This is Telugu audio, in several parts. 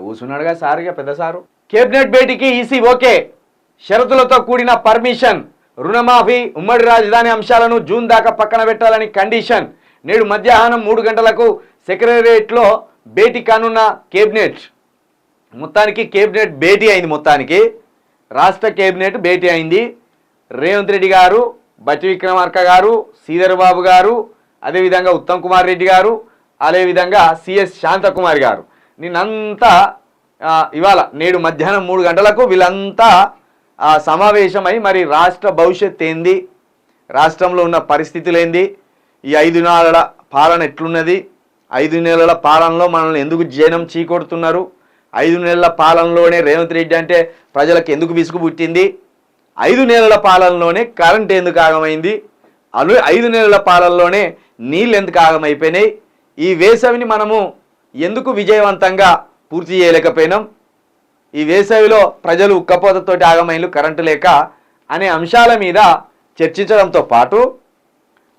కూర్చున్నాడుగా సారుగా పెద్ద సారు. కేబినెట్ భేటీకి ఈసీ ఓకే, షరతులతో కూడిన పర్మిషన్, రుణమాఫీ, ఉమ్మడి రాజధాని అంశాలను జూన్ దాకా పక్కన పెట్టాలని కండిషన్. నేడు మధ్యాహ్నం 3 గంటలకు సెక్రటేరియట్లో భేటీ కానున్న కేబినెట్. మొత్తానికి కేబినెట్ భేటీ అయింది. మొత్తానికి రాష్ట్ర కేబినెట్ భేటీ అయింది. రేవంత్ రెడ్డి గారు, బట్టి విక్రమార్క గారు, శ్రీధర్ బాబు గారు, అదేవిధంగా ఉత్తమ్ కుమార్ రెడ్డి గారు, అదేవిధంగా సిఎస్ శాంతకుమారి గారు నిన్నంతా ఇవాళ నేడు మధ్యాహ్నం 3 గంటలకు వీళ్ళంతా సమావేశమై మరి రాష్ట్ర భవిష్యత్ ఏంది, రాష్ట్రంలో ఉన్న పరిస్థితులు ఏంది, ఈ 5 నెలల పాలన ఎట్లున్నది, 5 నెలల పాలనలో మనల్ని ఎందుకు జనం చీకొడుతున్నారు, 5 నెలల పాలనలోనే రేవంత్ రెడ్డి అంటే ప్రజలకు ఎందుకు విసుగు పుట్టింది, 5 నెలల పాలనలోనే కరెంట్ ఎందుకు ఆగమైంది, 5 నెలల పాలనలోనే నీళ్ళు ఎందుకు ఆగమైపోయినాయి, ఈ వేసవిని మనము ఎందుకు విజయవంతంగా పూర్తి చేయలేకపోయినాం, ఈ వేసవిలో ప్రజలు ఉక్కపోతతోటి ఆగమైన్లు కరెంటు లేక అనే అంశాల మీద చర్చించడంతో పాటు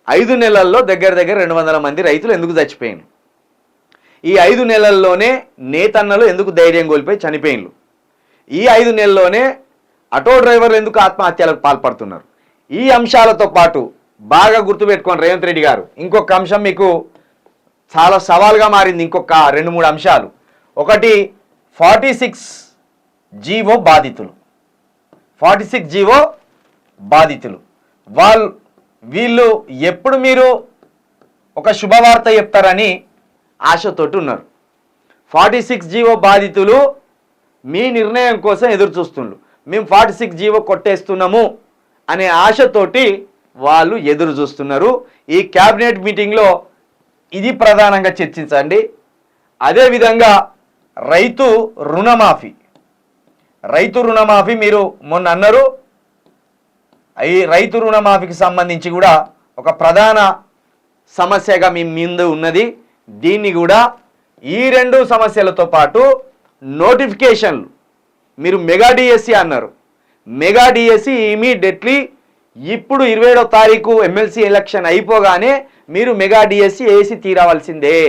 5 నెలల్లో దగ్గర 200 మంది రైతులు ఎందుకు చచ్చిపోయినారు, ఈ 5 నెలల్లోనే నేతన్నలు ఎందుకు ధైర్యం కోల్పోయి చనిపోయిన్లు, ఈ 5 నెలల్లోనే ఆటో డ్రైవర్లు ఎందుకు ఆత్మహత్యలకు పాల్పడుతున్నారు, ఈ అంశాలతో పాటు బాగా గుర్తుపెట్టుకోండి రేవంత్ రెడ్డి గారు. ఇంకొక అంశం మీకు చాలా సవాల్గా మారింది. ఇంకొక 2-3 అంశాలు. ఒకటి 46 జీవో బాధితులు. 46 జీవో బాధితులు వీళ్ళు ఎప్పుడు మీరు ఒక శుభవార్త చెప్తారని ఆశతోటి ఉన్నారు. 46 జీవో బాధితులు మీ నిర్ణయం కోసం ఎదురు చూస్తున్నారు. మేము 46 జీవో కొట్టేస్తున్నాము అనే ఆశతోటి వాళ్ళు ఎదురు చూస్తున్నారు. ఈ క్యాబినెట్ మీటింగ్లో ఇది ప్రధానంగా చర్చించండి. అదేవిధంగా రైతు రుణమాఫీ మీరు మొన్న అన్నారు. ఈ రైతు రుణమాఫీకి సంబంధించి కూడా ఒక ప్రధాన సమస్యగా మీ ముందు ఉన్నది. దీన్ని కూడా ఈ 2 సమస్యలతో పాటు నోటిఫికేషన్లు మీరు మెగా డిఎస్సి అన్నారు. మెగా డిఎస్సి ఇమీడియట్లీ ఇప్పుడు 27వ తారీఖు ఎమ్మెల్సీ ఎలక్షన్ అయిపోగానే మీరు మెగా డిఎస్సి వేసి తీరవలసిందే.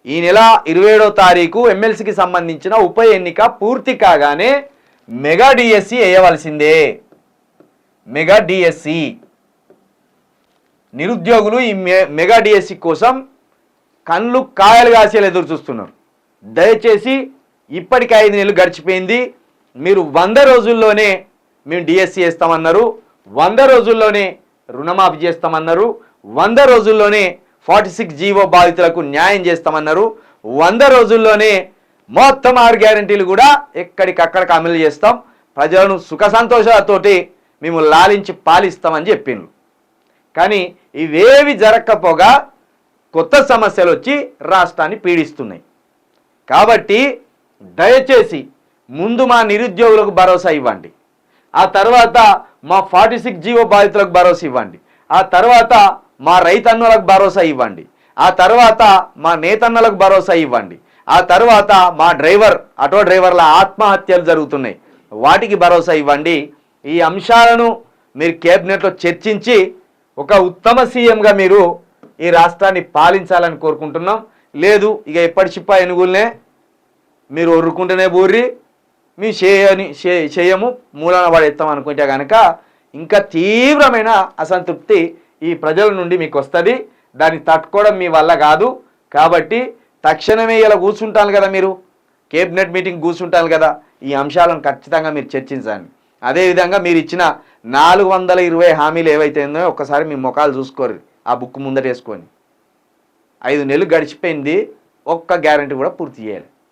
ఈ నెల 27వ తారీఖు ఎమ్మెల్సీకి సంబంధించిన ఉప ఎన్నిక పూర్తి కాగానే మెగా డిఎస్సి వేయవలసిందే. మెగా డిఎస్సి నిరుద్యోగులు ఈ మెగా డిఎస్సి కోసం కళ్ళు కాయలు కాసేలు ఎదురు చూస్తున్నారు. దయచేసి ఇప్పటికి 5 నెలలు గడిచిపోయింది. మీరు 100 రోజుల్లోనే మేము డిఎస్సి వేస్తామన్నారు, 100 రోజుల్లోనే రుణమాఫీ చేస్తామన్నారు, 100 రోజుల్లోనే 46 జీవో బాధితులకు న్యాయం చేస్తామన్నారు, 100 రోజుల్లోనే మొత్తం 6 గ్యారెంటీలు కూడా ఎక్కడికక్కడికి అమలు చేస్తాం, ప్రజలను సుఖ సంతోషాలతోటి మేము లాలించి పాలిస్తామని చెప్పిండ్రు. కానీ ఇవేవి జరగకపోగా కొత్త సమస్యలు వచ్చి రాష్ట్రాన్ని పీడిస్తున్నాయి. కాబట్టి దయచేసి ముందు మా నిరుద్యోగులకు భరోసా ఇవ్వండి, ఆ తర్వాత మా 46 జీవో బాధితులకు భరోసా ఇవ్వండి, ఆ తర్వాత మా రైతన్నలకు భరోసా ఇవ్వండి, ఆ తర్వాత మా నేతన్నలకు భరోసా ఇవ్వండి, ఆ తర్వాత మా ఆటో డ్రైవర్ల ఆత్మహత్యలు జరుగుతున్నాయి వాటికి భరోసా ఇవ్వండి. ఈ అంశాలను మీరు కేబినెట్లో చర్చించి ఒక ఉత్తమ సీఎంగా మీరు ఈ రాష్ట్రాన్ని పాలించాలని కోరుకుంటున్నాం. లేదు ఇక ఎప్పటి చిప్ప ఎనుగులనే మీరు ఒర్రుకుంటేనే బూర్రి మీ చేయము మూలన పడేస్తాం అనుకుంటే కనుక ఇంకా తీవ్రమైన అసంతృప్తి ఈ ప్రజల నుండి మీకు వస్తుంది. దాన్ని తట్టుకోవడం మీ వల్ల కాదు. కాబట్టి తక్షణమే ఇలా కూర్చుంటాను కదా, మీరు కేబినెట్ మీటింగ్ కూర్చుంటాను కదా, ఈ అంశాలను ఖచ్చితంగా మీరు చర్చించండి. అదేవిధంగా మీరు ఇచ్చిన 420 హామీలు ఏవైతే ఉన్నాయో ఒక్కసారి మీ ముఖాలు చూసుకోరు, ఆ బుక్ ముందట వేసుకొని. 5 నెలలు గడిచిపోయింది, ఒక్క గ్యారెంటీ కూడా పూర్తి చేయాలి.